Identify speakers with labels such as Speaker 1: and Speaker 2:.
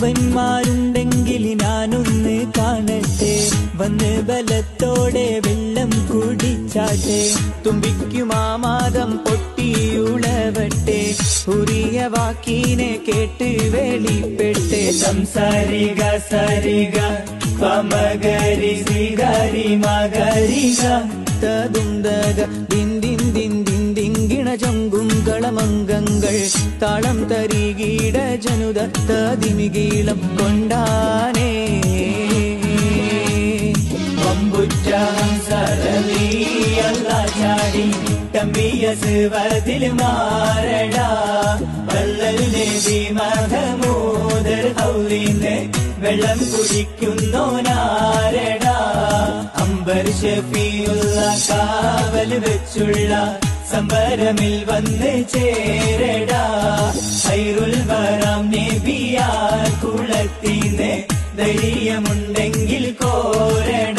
Speaker 1: വമ്പന്മാരുണ്ടെങ്കിൽ ഞാനൊന്ന് കാണട്ടെ, വന്ന് ബലത്തോടെ വെള്ളം കുടിച്ചാട്ടെ. തുമ്പിക്കും ആമാദം പൊട്ടിയുളവട്ടെ, ഉറിയ വാക്കിനെ കേട്ട് വെളിപ്പെട്ട്. സംസാരിക സരിക പമകരി ശ്രീകാരി മകരിക തതുന്തക ദിന്ദിൻ ദിന്ദിൻ ദിങ്കിണ ചങ്കും കളമംഗങ്ങൾ താളം തരികീട ജനുത തതിമികീളം കൊണ്ടാനേ. ാടി തമ്പിയ സിവതിൽ മാറടാ, വല്ലൽ നബി മഹമൂദർ ഹൗലിന്ന് വെള്ളം കുടിക്കുന്നോനാരടാ. അംബർ ഷഫീഉള്ള കാവൽ വെച്ചുള്ള സംബരമിൽ വന്ന് ചേരടാ. ഖൈറുൽ വറാം നബിയാർ കുളത്തിന്ന് ധൈര്യമുണ്ടെങ്കിൽ കോരടാ.